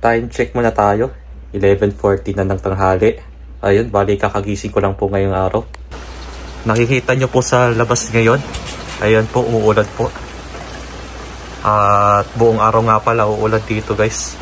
Time check muna tayo. 11:40 na ng tanghali. Ayun, bali kakagising ko lang po ngayong araw. Nakikita nyo po sa labas ngayon. Ayan po, uulan po. At buong araw nga pala uulan dito, guys.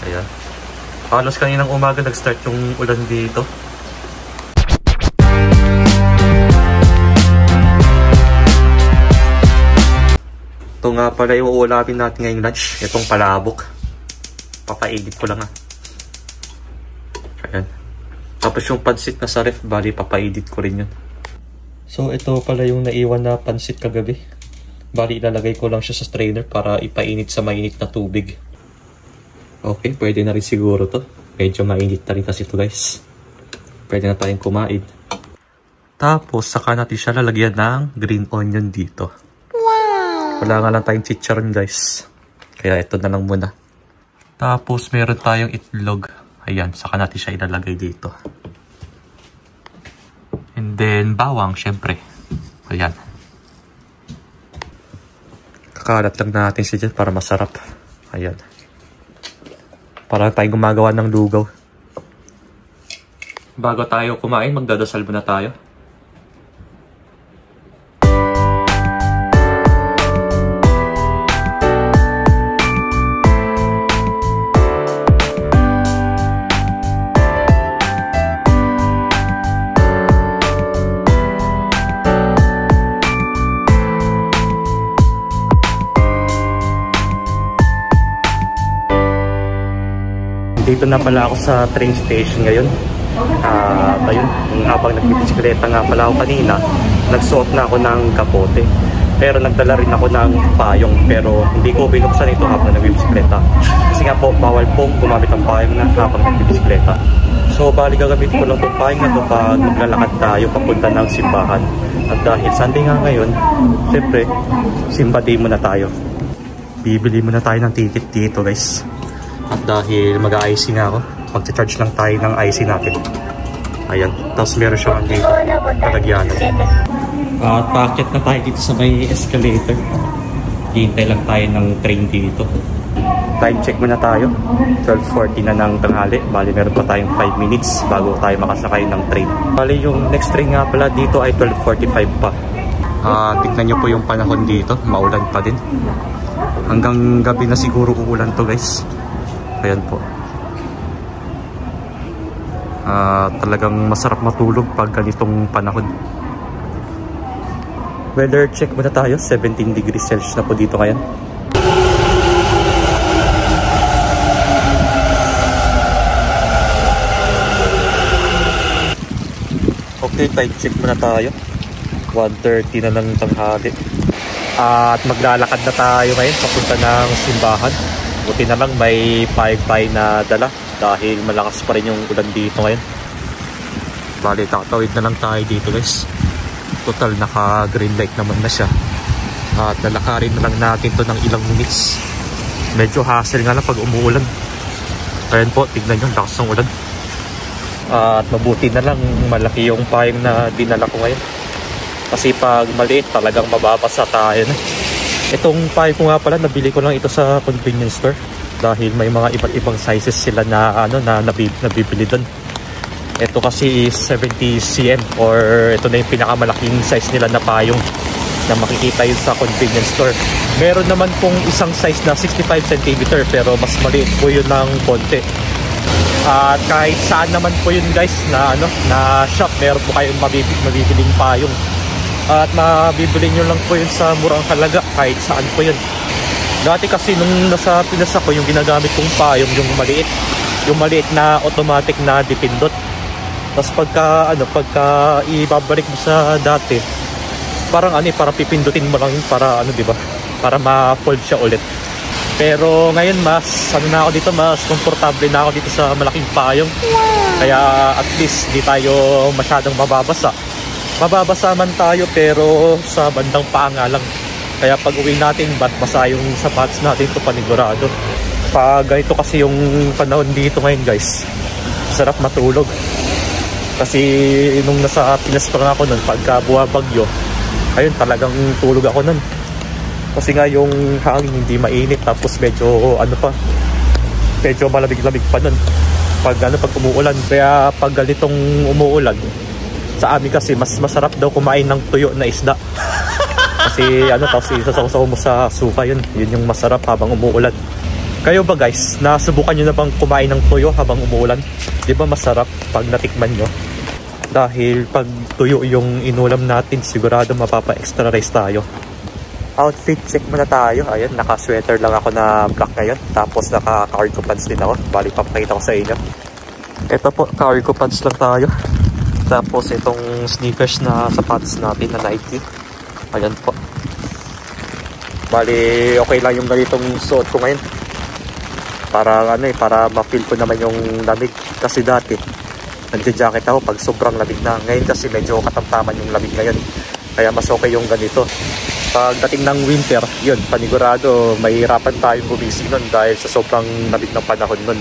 Ayan. Halos kaninang umaga nag-start yung ulan dito. Ito nga pala yung uulamin natin ngayong lunch. Itong palabok. Papainit ko lang Ayan. Tapos yung pansit na sa ref, bali papainit ko rin yun. So ito pala yung naiwan na pansit kagabi. Bali ilalagay ko lang siya sa strainer para ipainit sa mainit na tubig. Okay, pwede na rin siguro to. Medyo mainit na rin kasi ito, guys. Pwede na tayong kumain. Tapos saka natin siya lalagyan ng green onion dito. Wala nga lang tayong chicharon, guys. Kaya ito na lang muna. Tapos meron tayong itlog. Ayan, saka natin siya ilalagay dito. And then bawang, syempre. Ayan. Kakalat lang natin siya dyan para masarap. Ayan. Para tayong gumagawa ng lugaw. Bago tayo kumain, magdadasal muna tayo. Dito na pala ako sa train station ngayon. Ayun, habang nagbibisikleta nga pala ako kanina, nagsuot na ako ng kapote. Pero nagdala rin ako ng payong, pero hindi ko binuksan ito habang nagbibisikleta. Kasi nga po, bawal pong gumamit ng payong na habang nagbibisikleta. So bali gagamitin ko lang itong payong na ito pag maglalakad tayo papunta ng simbahan. At dahil Sunday nga ngayon, syempre, simba day muna tayo. Bibili muna tayo ng ticket dito, guys. At dahil mag-IC na ako, mag-charge lang tayo ng IC natin. Ayan. Tapos meron siya dito, kalagyanan. At paakyat na tayo dito sa may escalator. Hintay lang tayo ng train dito. Time check muna tayo. 12:40 na ng tanghali. Bali meron pa tayong 5 minutes bago tayo makasakay ng train. Bali yung next train nga pala dito ay 12:45 pa. Tignan nyo po yung panahon dito. Maulan pa din. Hanggang gabi na siguro uulan to, guys. Ayan po. Talagang masarap matulog pag ganitong panahon. Weather check muna tayo. 17 degrees Celsius na po dito ngayon. Okay, time check muna tayo. 1:30 na ng tanghali. At maglalakad na tayo ngayon papunta ng simbahan. Buti na lang may payag na dala dahil malakas pa rin yung ulan dito ngayon. Bali, tatawid na lang tayo dito, guys. Total, naka green light naman na siya. At lalakarin na lang natin to ng ilang minutes. Medyo hassle nga lang pag umuulan. Ayan po, tignan nyo, lakas ng ulan. At mabuti na lang malaki yung payag na dinala ko ngayon. Kasi pag maliit, talagang mababasa tayo na. Itong payong ko nga pala, nabili ko lang ito sa convenience store dahil may mga iba't ibang sizes sila na nabibili doon. Ito kasi 70 cm or ito na yung pinakamalaking size nila na payong na makikita yun sa convenience store. Meron naman pong isang size na 65 cm pero mas maliit po yun ng konti. At kahit saan naman po yun, guys, na shop, meron po kayong mabibiling payong. At mabibili nyo lang po yun sa murang halaga kahit saan po yun. Dati kasi nung nasa Pinas ako, yung ginagamit kong payong yung maliit na automatic na dipindot. Tapos pagka ibabalik mo sa dati, parang parang pipindutin mo lang yun para di ba? Para ma-fold siya ulit. Pero ngayon mas mas komportable na ako dito sa malaking payong. Kaya at least di tayo masyadong mababasa. Mababasa man tayo pero sa bandang paa nga lang. Kaya pag uwi natin, basa yung sapatos natin, ito panigurado. Pag ganito kasi yung panahon dito ngayon, guys, sarap matulog. Kasi nung nasa Pinas pa nga ako nun, pagka buwabagyo, ayun, talagang tulog ako nun. Kasi nga yung hangin hindi mainit, tapos medyo ano pa, medyo malamig-lamig pa nun pag umuulan. Kaya pag ganitong umuulan, sa amin kasi mas masarap daw kumain ng tuyo na isda. Kasi tapos isasaw mo sa suka, yun yung masarap habang umuulan. Kayo ba guys, nasubukan nyo na bang kumain ng tuyo habang umuulan? Di ba masarap pag natikman nyo? Dahil pag tuyo yung inulam natin, sigurado mapapa-extra rice tayo. Outfit check muna tayo. Ayan, naka-sweater lang ako na black ngayon. Tapos naka-cargo pants din ako. Bali, papakita ko sa inyo. Ito po, cargo pants lang tayo. Tapos itong sneakers na sapatos natin na Nike. Ayan po. Bali, okay lang yung ganitong suot ko ngayon. Para para ma-feel ko naman yung lamig. Kasi dati, nagja-jacket ako pag sobrang lamig na. Ngayon kasi medyo katamtaman yung lamig ngayon. Kaya mas okay yung ganito. Pagdating ng winter, yun, panigurado, mahirapan tayong gumising nun dahil sa sobrang lamig ng panahon nun.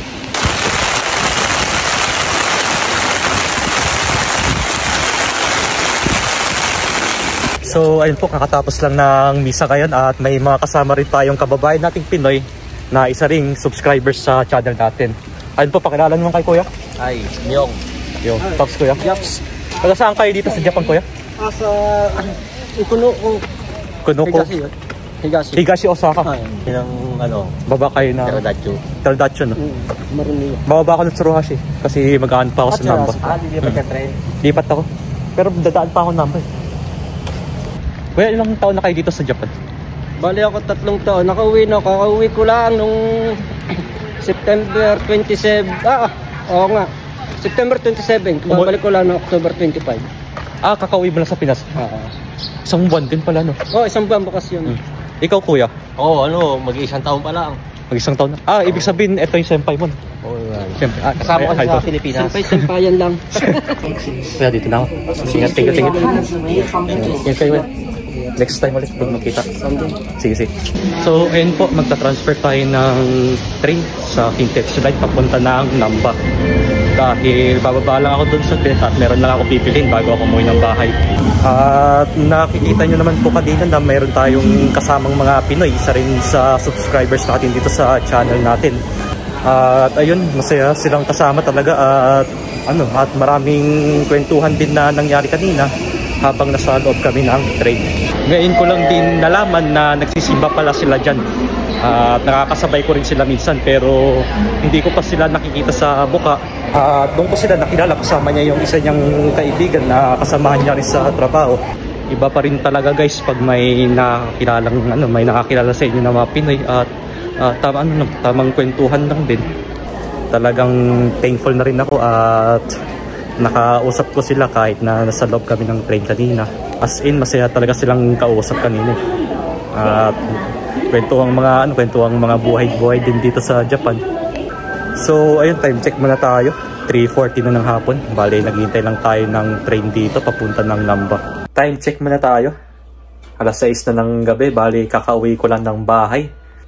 So, ayun po, kakatapos lang ng misa ngayon at may mga kasama rin tayong kababayan nating Pinoy na isa ring subscribers sa channel natin. Ayun po, pakilala naman kay Kuya. Ay, Myong. Yung, Tops Kuya. Yaps. Taga saan kayo dito sa Japan, Kuya? Sa Kunoko. Higashi, Osaka. Yung Baba kayo na Terdacho, no? Marunong. Bababa ako ng Tsuruhashi kasi mag-aan pa ako sa Namba. Lipat ka train. Lipat ako. Pero dadaan pa ako ng Namba. Kuya, ilang taon na kayo dito sa Japan? Bali ako 3 taon. Nakauwi na ako. Kakauwi ko lang nung September 27. Oo nga. September 27. Babalik ko lang noong October 25. Kakauwi mo lang sa Pinas? Isang buwan din pala, no? Isang buwan bakasyon. Ikaw, Kuya? Mag-iisang taon pa lang. Mag-isang taon na? Ibig sabihin, ito yung senpai mo. Siyempre. Kasama ko sa Pilipinas. Senpai-sempayan lang. Kuya, dito na ako. Tingnan. Yan kayo, next time ulit pag magkita. Sige. So, ayun po, magta-transfer tayo ng train sa Kintetsu Line papunta ng Namba. Dahil bababa lang ako dun sa bed at meron lang ako pipilhin bago ako umuwi ng bahay. At nakikita nyo naman po kanina na mayroon tayong kasamang mga Pinoy, isa rin sa subscribers natin dito sa channel natin. At ayun, masaya silang kasama talaga at maraming kwentuhan din na nangyari kanina habang nasa loob kami ng train. Ngayon ko lang din nalaman na nagsisimba pala sila dyan. At nakakasabay ko rin sila minsan pero hindi ko pa sila nakikita sa buka. At doon ko sila nakilala, kasama niya yung isa niyang kaibigan na kasamahan niya rin sa trabaho. Iba pa rin talaga guys pag may nakakilala sa inyo na mga Pinoy at tamang kwentuhan lang din. Talagang thankful na rin ako at nakausap ko sila kahit na nasa loob kami ng train kanina. As in, masaya talaga silang kausap kanina. At kwentuhang mga buhay-buhay din dito sa Japan. So, ayun, time check muna tayo. 3:40 na ng hapon. Bale, naghihintay lang tayo ng train dito papunta ng Namba. Time check muna tayo. Alas 6 na ng gabi. Bale, kakauwi ko lang ng bahay.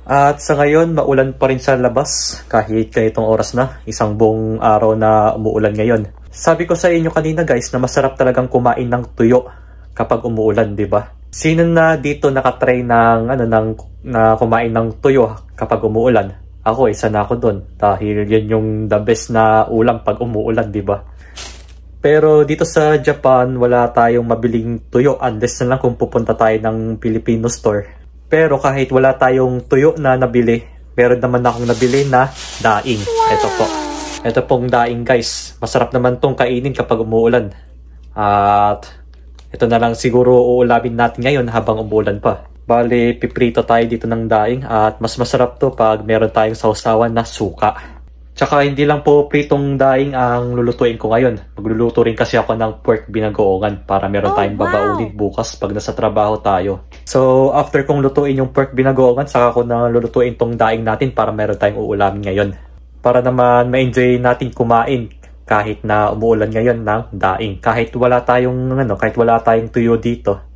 At sa ngayon, maulan pa rin sa labas. Kahit ganitong oras na, isang buong araw na umuulan ngayon. Sabi ko sa inyo kanina guys na masarap talagang kumain ng tuyo kapag umuulan, di ba? Sino na dito nakatry na kumain ng tuyo kapag umuulan? Ako, isa na ako doon dahil yan yung the best na ulam pag umuulan, di ba? Pero dito sa Japan, wala tayong mabiling tuyo unless na lang kung pupunta tayo ng Filipino store. Pero kahit wala tayong tuyo na nabili, meron naman akong nabili na daing. Ito po. Ito pong daing guys. Masarap naman tong kainin kapag umuulan. At ito na lang siguro uulamin natin ngayon habang umuulan pa. Bale, piprito tayo dito ng daing at mas masarap to pag meron tayong sausawan na suka. Tsaka hindi lang po pritong daing ang lulutuin ko ngayon. Magluluto rin kasi ako ng pork binagoongan para meron tayong babaunin bukas pag nasa trabaho tayo. So, after kong lutuin yung pork binagoongan, saka ko na lulutuin tong daing natin para meron tayong uulamin ngayon. Para naman ma-enjoy natin kumain kahit na umuulan ngayon ng daing. Kahit wala tayong tuyo dito.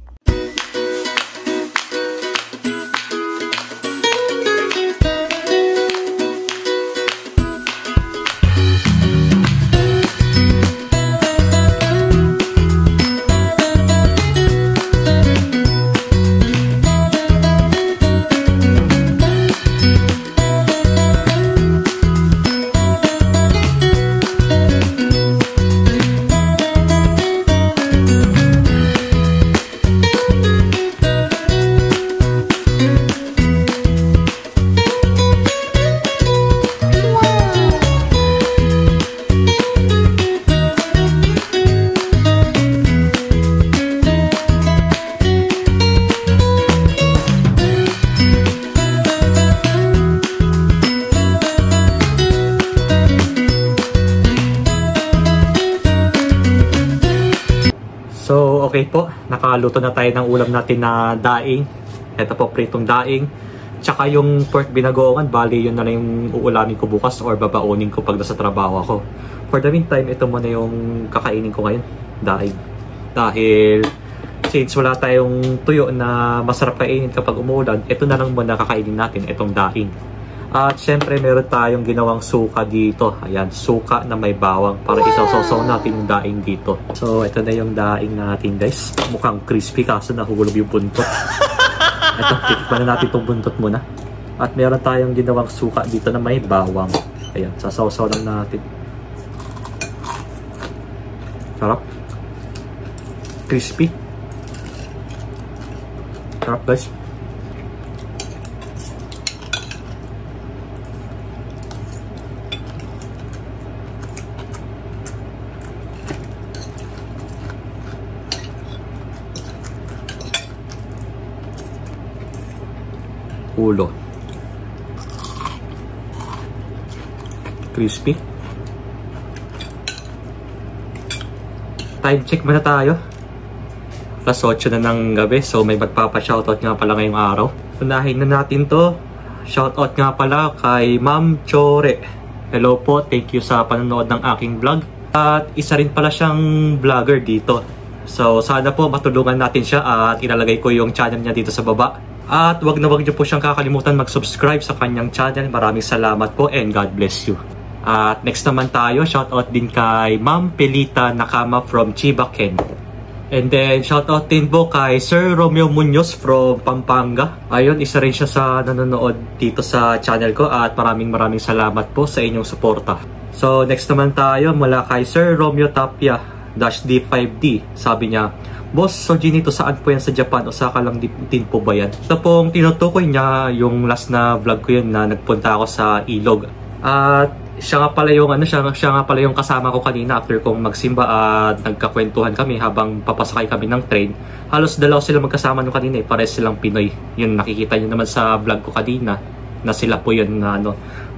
Okay po, nakaluto na tayo ng ulam natin na daing. Ito po, pritong daing. Tsaka yung pork binagoongan, bali yun na lang yung uulamin ko bukas or babaunin ko pag nasa trabaho ako. For the meantime, ito muna yung kakainin ko ngayon, daing. Dahil since wala tayong tuyo na masarap kainin kapag umuulan, ito na lang muna kakainin natin, itong daing. At syempre meron tayong ginawang suka dito. Ayan, suka na may bawang para isaw-saw natin yung daing dito. So ito na yung daing natin guys. Mukhang crispy kaso nahulog yung buntot. Ito, titikman na natin itong buntot muna. At meron tayong ginawang suka dito na may bawang. Ayan, sasaw-saw lang natin. Sarap. Crispy. Sarap guys. Ulo. Crispy. Time check muna tayo. Alas 8 na ng gabi, so may magpapa-shoutout nga pala ngayong araw. Unahin na natin to. Shoutout nga pala kay Ma'am Chore. Hello po, thank you sa panonood ng aking vlog. At isa rin pala siyang vlogger dito. So sana po matulungan natin siya at ilalagay ko yung channel niya dito sa baba. At wag niyo po siyang kakalimutan mag-subscribe sa kanyang channel. Maraming salamat po and God bless you. At next naman tayo, shoutout din kay Ma'am Pelita Nakama from Chiba, Ken. And then shoutout din po kay Sir Romeo Munoz from Pampanga. Ayun, isa rin siya sa nanonood dito sa channel ko at maraming salamat po sa inyong suporta. So next naman tayo mula kay Sir Romeo Tapia -D5D. Sabi niya, Boss, so Ginito, saan po yan sa Japan? Osaka lang din po ba yan? Ito pong tinutukoy niya yung last na vlog ko yun na nagpunta ako sa Ilog. At siya nga pala yung siya nga pala yung kasama ko kanina after kong magsimba at nagkakwentuhan kami habang papasakay kami ng train. Halos dalawa sila magkasama nung kanina eh, pares silang Pinoy. Yun nakikita niyo naman sa vlog ko kanina na sila po yun na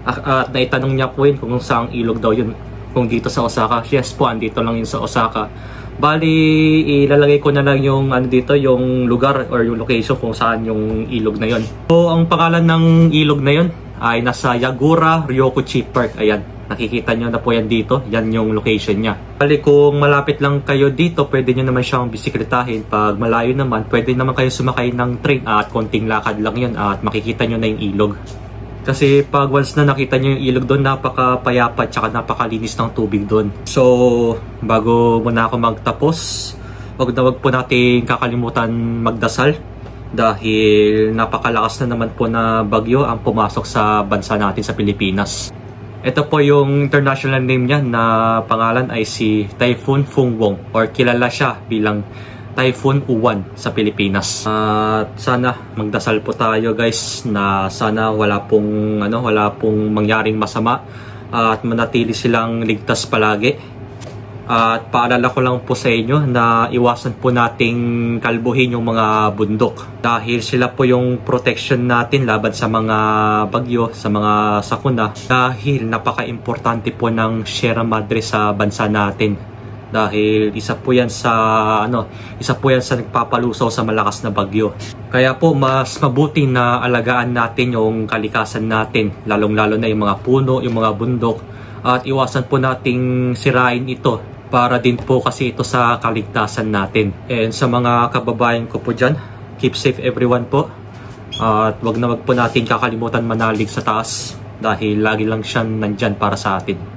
at naitanong niya po yun kung saang ilog daw yun. Kung dito sa Osaka. Yes po, andito lang yun sa Osaka. Bali, ilalagay ko na lang yung dito, yung lugar or yung location kung saan yung ilog na yon. So, ang pangalan ng ilog na yon ay nasa Yagura Ryokuchi Park. Ayan, nakikita nyo na po yan dito. Yan yung location niya. Bali, kung malapit lang kayo dito, pwede nyo naman siyang bisikletahin. Pag malayo naman, pwede naman kayo sumakay ng train at konting lakad lang yun at makikita nyo na yung ilog. Kasi pag once na nakita nyo yung ilog doon, napakapayapa at saka napakalinis ng tubig doon. So, bago muna ako magtapos, wag po natin kakalimutan magdasal. Dahil napakalakas na naman po na bagyo ang pumasok sa bansa natin sa Pilipinas. Ito po yung international name niya na pangalan ay si Typhoon Fungwong or kilala siya bilang Typhoon Uwan sa Pilipinas. At sana magdasal po tayo guys na sana wala pong mangyaring masama at manatili silang ligtas palagi. At paalala ko lang po sa inyo na iwasan po nating kalbuhin yung mga bundok dahil sila po yung protection natin laban sa mga bagyo, sa mga sakuna, dahil napaka-importante po ng Sierra Madre sa bansa natin. Dahil isa po yan sa nagpapalusaw sa malakas na bagyo. Kaya po mas mabuti na alagaan natin yung kalikasan natin, lalong-lalo na yung mga puno, yung mga bundok, at iwasan po nating sirain ito para din po kasi ito sa kaligtasan natin. And sa mga kababayan ko po dyan, keep safe everyone po. At wag po natin kakalimutan manalig sa taas dahil lagi lang siya nandyan para sa atin.